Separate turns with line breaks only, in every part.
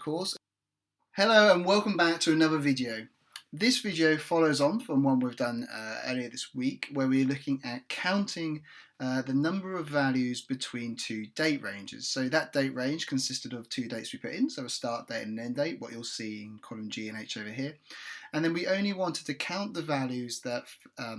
course. Hello and welcome back to another video. This video follows on from one we've done earlier this week, where we're looking at counting the number of values between two date ranges. So that date range consisted of two dates we put in, so a start date and an end date, what you'll see in column G and H over here. And then we only wanted to count the values that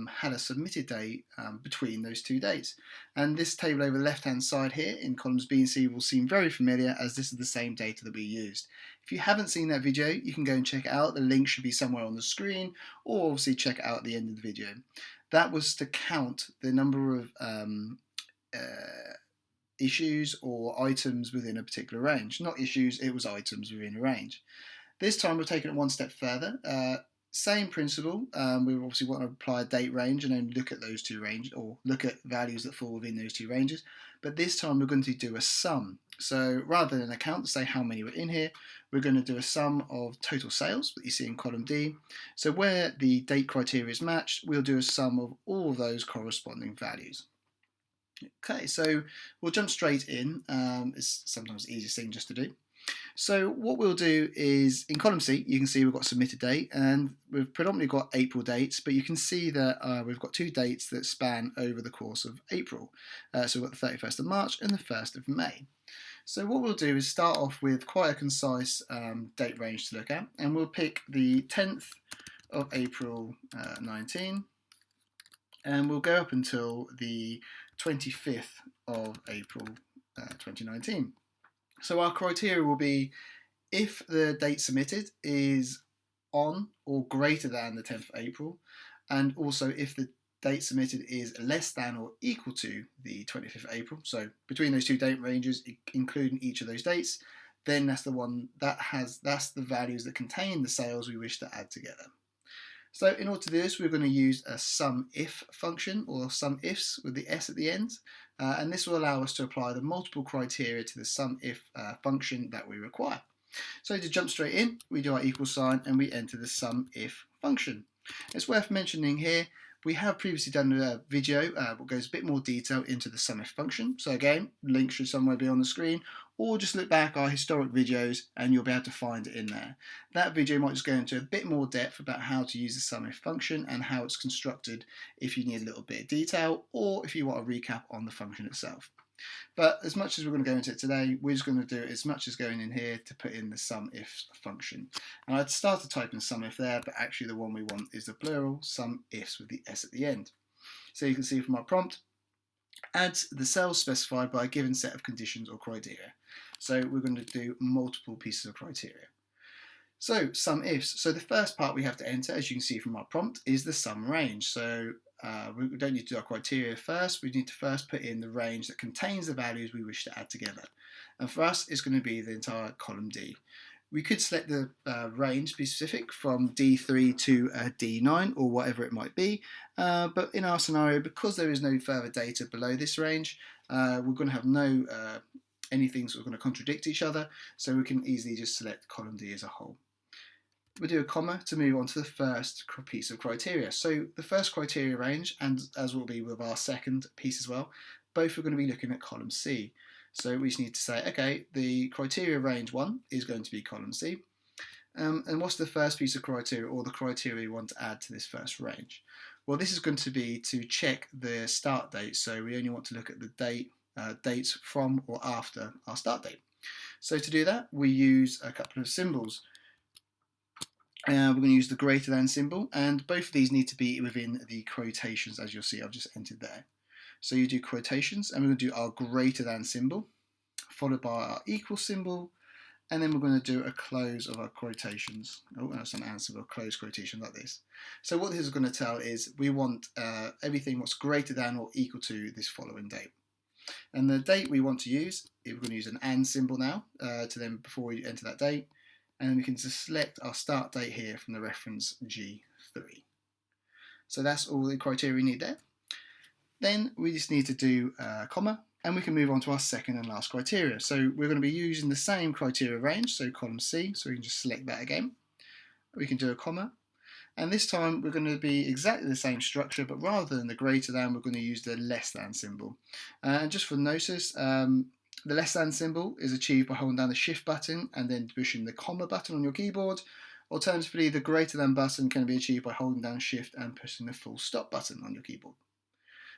had a submitted date between those two dates. And this table over the left hand side here in columns B and C will seem very familiar, as this is the same data that we used. If you haven't seen that video, you can go and check it out. The link should be somewhere on the screen, or obviously check it out at the end of the video. That was to count the number of issues or items within a particular range. Not issues, it was items within a range. This time we're taking it one step further. Same principle, we obviously want to apply a date range and then look at those two ranges, or look at values that fall within those two ranges. But this time we're going to do a sum. So rather than a count to say how many were in here, we're going to do a sum of total sales that you see in column D. So where the date criteria is matched, we'll do a sum of all of those corresponding values. Okay, so we'll jump straight in. It's sometimes the easiest thing just to do. So what we'll do is, in column C, you can see we've got submitted date, and we've predominantly got April dates, but you can see that we've got two dates that span over the course of April. So we've got the 31st of March and the 1st of May. So what we'll do is start off with quite a concise date range to look at, and we'll pick the 10th of April 19, and we'll go up until the 25th of April 2019. So our criteria will be if the date submitted is on or greater than the 10th of April, and also if the date submitted is less than or equal to the 25th of April. So between those two date ranges, including each of those dates, then that's the one that's the values that contain the sales we wish to add together. So in order to do this, we're going to use a SUMIF function, or SUMIFs with the S at the end, and this will allow us to apply the multiple criteria to the SUMIF function that we require. So to jump straight in, we do our equal sign and we enter the SUMIF function. It's worth mentioning here, we have previously done a video that goes a bit more detail into the SUMIF function. So again, link should somewhere be on the screen, or just look back our historic videos and you'll be able to find it in there. That video might just go into a bit more depth about how to use the SUMIF function and how it's constructed if you need a little bit of detail, or if you want a recap on the function itself. But as much as we're going to go into it today, we're just going to do as much as going in here to put in the SUMIF function. And I'd start to type in SUMIF there, but actually the one we want is the plural SUMIFs with the S at the end. So you can see from our prompt, add the cells specified by a given set of conditions or criteria. So we're going to do multiple pieces of criteria. So SUMIFs. So the first part we have to enter, as you can see from our prompt, is the sum range. So we don't need to do our criteria first. We need to first put in the range that contains the values we wish to add together. And for us, it's going to be the entire column D. We could select the range specific from D3 to D9 or whatever it might be, but in our scenario, because there is no further data below this range, we're going to have no anything sort of going to contradict each other, so we can easily just select column D as a whole. We'll do a comma to move on to the first piece of criteria. So the first criteria range, and as will be with our second piece as well, both are going to be looking at column C. So we just need to say, okay, the criteria range 1 is going to be column C. And what's the first piece of criteria, or the criteria we want to add to this first range? Well, this is going to be to check the start date. So we only want to look at the dates from or after our start date. So to do that, we use a couple of symbols. We're going to use the greater than symbol, and both of these need to be within the quotations, as you'll see I've just entered there. So you do quotations, and we're going to do our greater than symbol, followed by our equal symbol, and then we're going to do a close of our quotations. Oh, that's an answer of a close quotation like this. So what this is going to tell is we want everything what's greater than or equal to this following date. And the date we want to use, we're going to use an and symbol now, to then before we enter that date. And then we can just select our start date here from the reference G3. So that's all the criteria we need there. Then we just need to do a comma, and we can move on to our second and last criteria. So we're going to be using the same criteria range, so column C, so we can just select that again. We can do a comma, and this time we're going to be exactly the same structure, but rather than the greater than, we're going to use the less than symbol. And just for notice, The less than symbol is achieved by holding down the shift button and then pushing the comma button on your keyboard. Alternatively, the greater than button can be achieved by holding down shift and pushing the full stop button on your keyboard.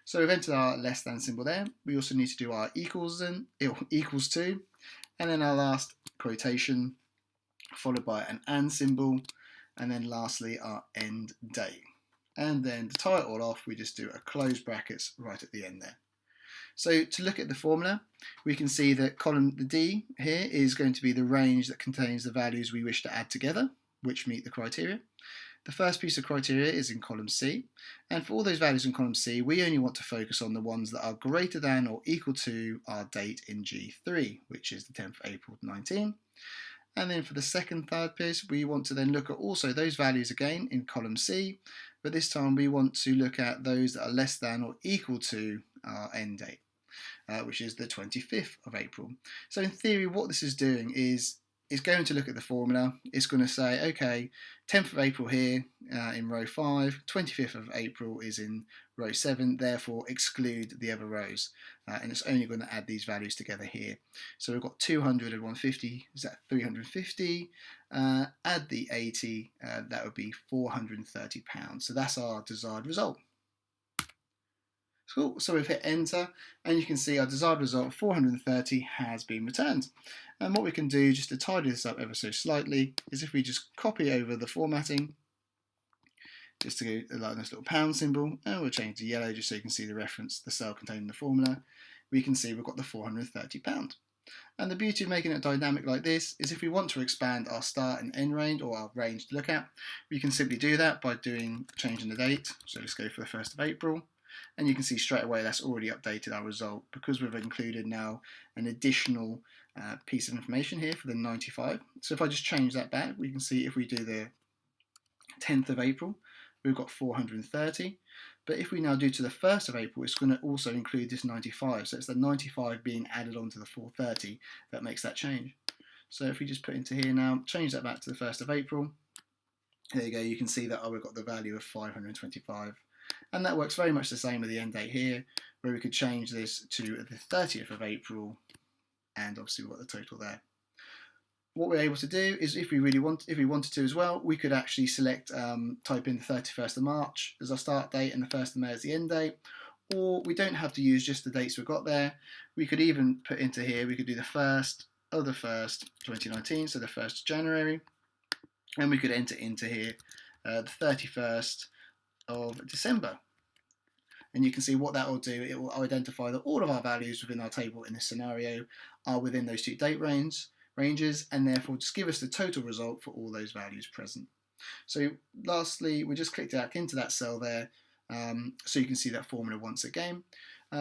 So we've entered our less than symbol there. We also need to do our equals to, and then our last quotation, followed by an and symbol, and then lastly our end date. And then to tie it all off, we just do a close brackets right at the end there. So to look at the formula, we can see that column the D here is going to be the range that contains the values we wish to add together, which meet the criteria. The first piece of criteria is in column C, and for all those values in column C, we only want to focus on the ones that are greater than or equal to our date in G3, which is the 10th of April 19. And then for the third piece, we want to then look at also those values again in column C, but this time we want to look at those that are less than or equal to our end date, which is the 25th of April. So in theory, what this is doing is it's going to look at the formula. It's going to say, okay, 10th of April here in row 5, 25th of April is in row 7, therefore exclude the other rows. And it's only going to add these values together here. So we've got 200 and 150, is that 350? Add the 80, that would be £430. So that's our desired result. Cool. So we've hit enter and you can see our desired result 430 has been returned. And what we can do just to tidy this up ever so slightly is if we just copy over the formatting, just to go like this little pound symbol, and we'll change to yellow just so you can see the reference, the cell containing the formula, we can see we've got the £430. And the beauty of making it dynamic like this is if we want to expand our start and end range or our range to look at, we can simply do that by changing the date. So let's go for the 1st of April. And you can see straight away that's already updated our result because we've included now an additional piece of information here for the 95. So if I just change that back, we can see if we do the 10th of April, we've got 430. But if we now do to the 1st of April, it's going to also include this 95. So it's the 95 being added onto the 430 that makes that change. So if we just put into here now, change that back to the 1st of April, there you go, you can see that we've got the value of 525. And that works very much the same with the end date here, where we could change this to the 30th of April, and obviously we've got the total there. What we're able to do is if we wanted to as well, we could actually select, type in the 31st of March as our start date and the 1st of May as the end date, or we don't have to use just the dates we've got there. We could even put into here, we could do the 1st of the 1st, 2019, so the 1st of January, and we could enter into here the 31st of December. And you can see what that will do. It will identify that all of our values within our table in this scenario are within those two date ranges, and therefore just give us the total result for all those values present. So lastly, we just clicked back into that cell there, so you can see that formula once again.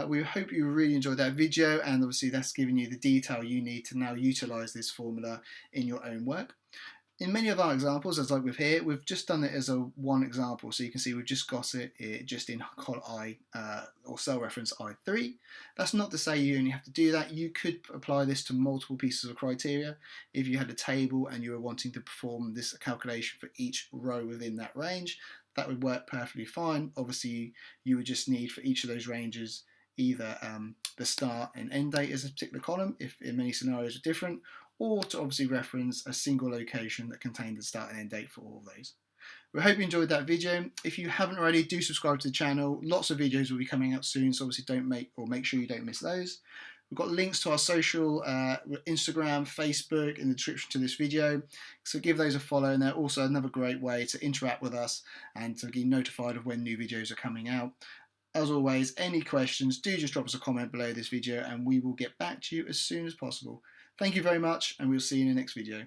We hope you really enjoyed that video, and obviously that's giving you the detail you need to now utilize this formula in your own work. In many of our examples, as like with here, we've just done it as a one example. So you can see we've just got it just in column I or cell reference I3. That's not to say you only have to do that. You could apply this to multiple pieces of criteria. If you had a table and you were wanting to perform this calculation for each row within that range, that would work perfectly fine. Obviously, you would just need for each of those ranges either the start and end date as a particular column, if in many scenarios are different, or to obviously reference a single location that contained the start and end date for all of those. We hope you enjoyed that video. If you haven't already, do subscribe to the channel. Lots of videos will be coming out soon, so obviously make sure you don't miss those. We've got links to our social, Instagram, Facebook in the description to this video, so give those a follow, and they're also another great way to interact with us and to be notified of when new videos are coming out. As always, any questions, do just drop us a comment below this video and we will get back to you as soon as possible. Thank you very much, and we'll see you in the next video.